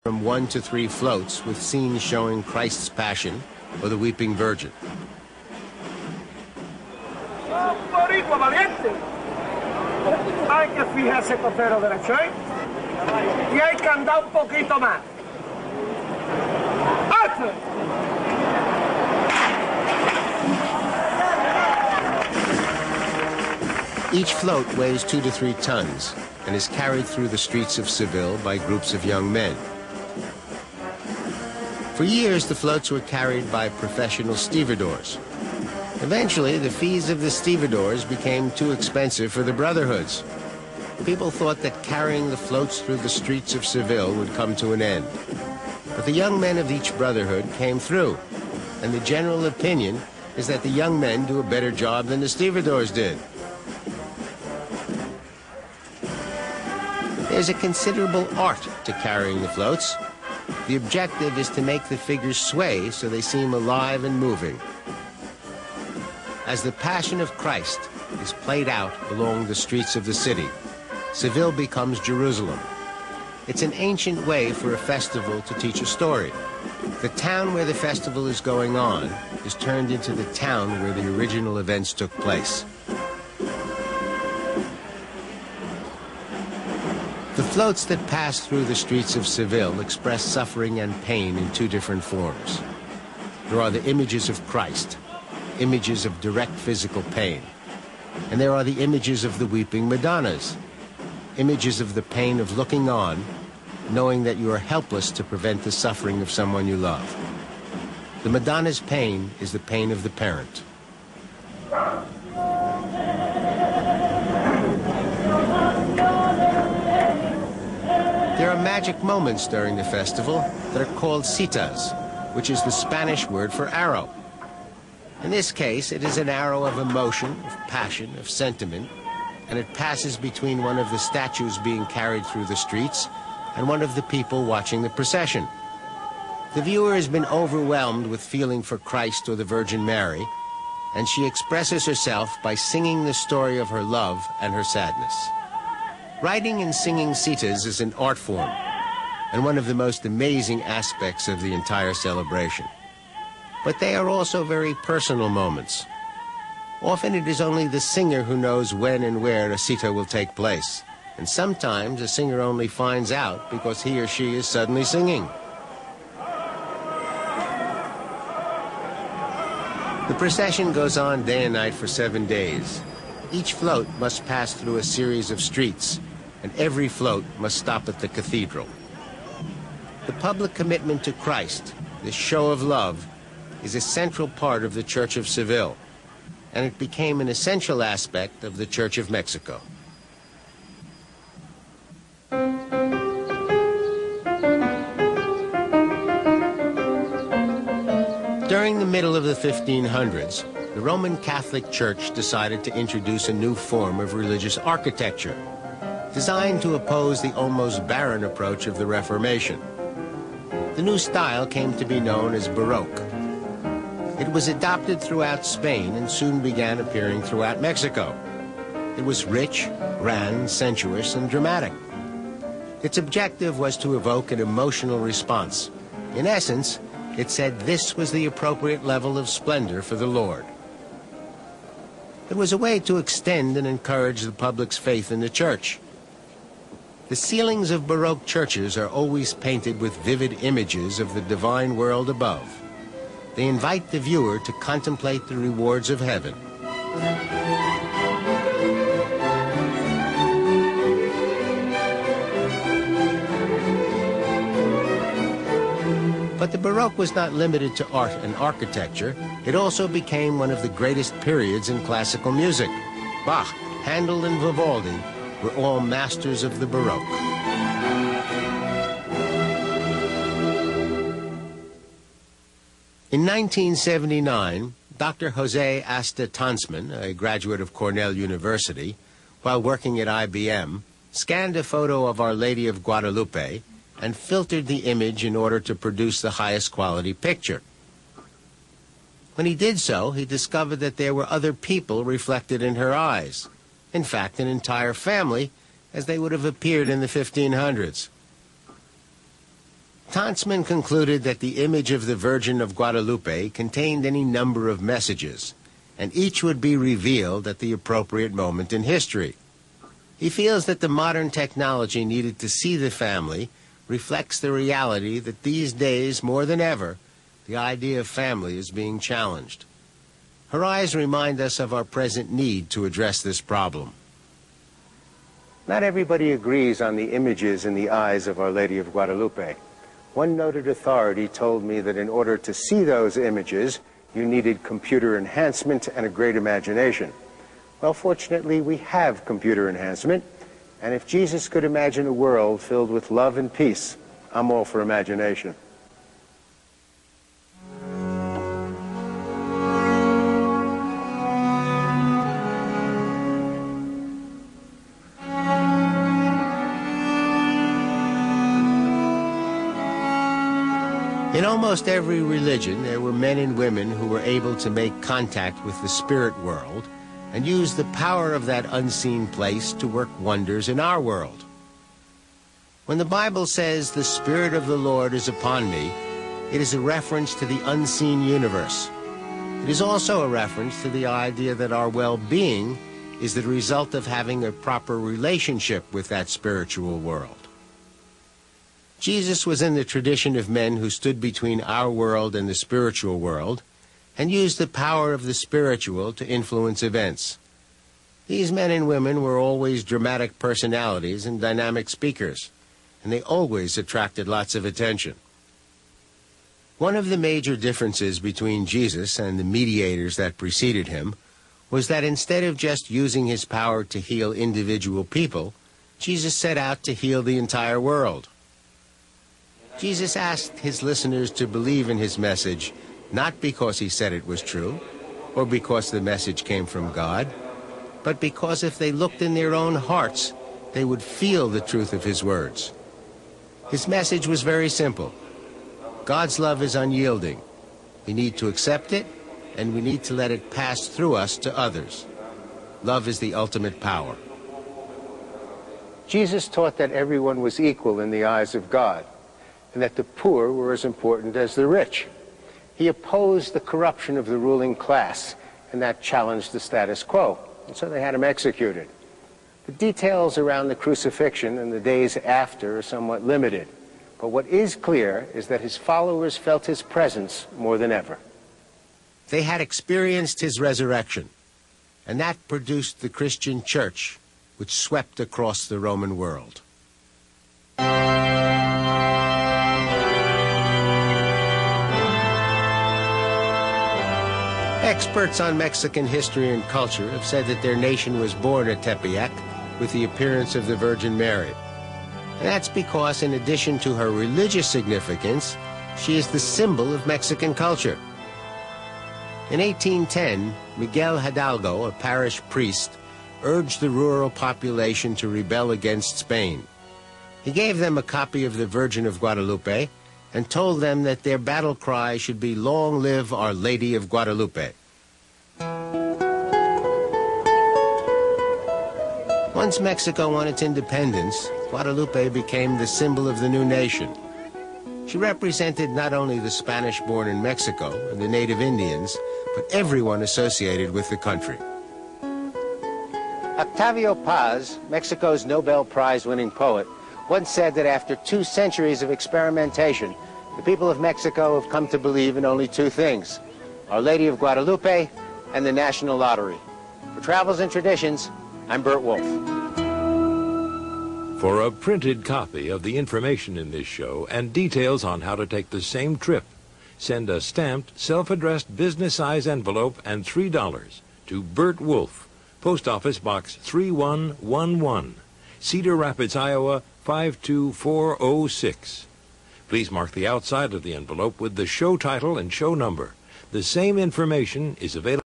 from 1 to 3 floats with scenes showing Christ's Passion or the Weeping Virgin. Boricua valiente. Hay que fijarse costero derecho, ¿eh? Y hay que andar un poquito más. ¡Alto! Each float weighs 2 to 3 tons and is carried through the streets of Seville by groups of young men. For years, the floats were carried by professional stevedores. Eventually, the fees of the stevedores became too expensive for the brotherhoods. People thought that carrying the floats through the streets of Seville would come to an end. But the young men of each brotherhood came through, and the general opinion is that the young men do a better job than the stevedores did. There's a considerable art to carrying the floats. The objective is to make the figures sway so they seem alive and moving. As the Passion of Christ is played out along the streets of the city, Seville becomes Jerusalem. It's an ancient way for a festival to teach a story. The town where the festival is going on is turned into the town where the original events took place. The floats that pass through the streets of Seville express suffering and pain in 2 different forms. There are the images of Christ, images of direct physical pain. And there are the images of the weeping Madonnas, images of the pain of looking on, knowing that you are helpless to prevent the suffering of someone you love. The Madonna's pain is the pain of the parent. There are magic moments during the festival that are called citas, which is the Spanish word for arrow. In this case, it is an arrow of emotion, of passion, of sentiment, and it passes between one of the statues being carried through the streets and one of the people watching the procession. The viewer has been overwhelmed with feeling for Christ or the Virgin Mary, and she expresses herself by singing the story of her love and her sadness. Writing and singing citas is an art form, and one of the most amazing aspects of the entire celebration. But they are also very personal moments. Often it is only the singer who knows when and where a cita will take place, and sometimes a singer only finds out because he or she is suddenly singing. The procession goes on day and night for 7 days. Each float must pass through a series of streets, and every float must stop at the cathedral. The public commitment to Christ, this show of love, is a central part of the Church of Seville, and it became an essential aspect of the Church of Mexico. During the middle of the 1500s, the Roman Catholic Church decided to introduce a new form of religious architecture, designed to oppose the almost barren approach of the Reformation. The new style came to be known as Baroque. It was adopted throughout Spain and soon began appearing throughout Mexico. It was rich, grand, sensuous, and dramatic. Its objective was to evoke an emotional response. In essence, it said this was the appropriate level of splendor for the Lord. It was a way to extend and encourage the public's faith in the Church. The ceilings of Baroque churches are always painted with vivid images of the divine world above. They invite the viewer to contemplate the rewards of heaven. But the Baroque was not limited to art and architecture. It also became one of the greatest periods in classical music. Bach, Handel, and Vivaldi were all masters of the Baroque. In 1979, Dr. Jose Asta Tansman, a graduate of Cornell University, while working at IBM, scanned a photo of Our Lady of Guadalupe and filtered the image in order to produce the highest quality picture. When he did so, he discovered that there were other people reflected in her eyes. In fact, an entire family, as they would have appeared in the 1500s. Kontzman concluded that the image of the Virgin of Guadalupe contained any number of messages, and each would be revealed at the appropriate moment in history. He feels that the modern technology needed to see the family reflects the reality that these days, more than ever, the idea of family is being challenged. Her eyes remind us of our present need to address this problem. Not everybody agrees on the images in the eyes of Our Lady of Guadalupe. One noted authority told me that in order to see those images, you needed computer enhancement and a great imagination. Well, fortunately, we have computer enhancement, and if Jesus could imagine a world filled with love and peace, I'm all for imagination. In almost every religion, there were men and women who were able to make contact with the spirit world and use the power of that unseen place to work wonders in our world. When the Bible says, "The Spirit of the Lord is upon me," it is a reference to the unseen universe. It is also a reference to the idea that our well-being is the result of having a proper relationship with that spiritual world. Jesus was in the tradition of men who stood between our world and the spiritual world and used the power of the spiritual to influence events. These men and women were always dramatic personalities and dynamic speakers, and they always attracted lots of attention. One of the major differences between Jesus and the mediators that preceded him was that instead of just using his power to heal individual people, Jesus set out to heal the entire world. Jesus asked his listeners to believe in his message, not because he said it was true, or because the message came from God, but because if they looked in their own hearts, they would feel the truth of his words. His message was very simple. God's love is unyielding. We need to accept it, and we need to let it pass through us to others. Love is the ultimate power. Jesus taught that everyone was equal in the eyes of God, and that the poor were as important as the rich. He opposed the corruption of the ruling class, and that challenged the status quo, and so they had him executed. The details around the crucifixion and the days after are somewhat limited, but what is clear is that his followers felt his presence more than ever. They had experienced his resurrection, and that produced the Christian church, which swept across the Roman world. Experts on Mexican history and culture have said that their nation was born at Tepeyac with the appearance of the Virgin Mary. And that's because, in addition to her religious significance, she is the symbol of Mexican culture. In 1810, Miguel Hidalgo, a parish priest, urged the rural population to rebel against Spain. He gave them a copy of the Virgin of Guadalupe and told them that their battle cry should be, "Long live Our Lady of Guadalupe." Once Mexico won its independence, Guadalupe became the symbol of the new nation. She represented not only the Spanish-born in Mexico and the native Indians, but everyone associated with the country. Octavio Paz, Mexico's Nobel Prize-winning poet, once said that after 2 centuries of experimentation, the people of Mexico have come to believe in only 2 things: Our Lady of Guadalupe and the National Lottery. For Travels and Traditions, I'm Bert Wolf. For a printed copy of the information in this show and details on how to take the same trip, send a stamped, self-addressed business-size envelope and $3 to Bert Wolf, Post Office Box 3111, Cedar Rapids, Iowa 52406. Please mark the outside of the envelope with the show title and show number. The same information is available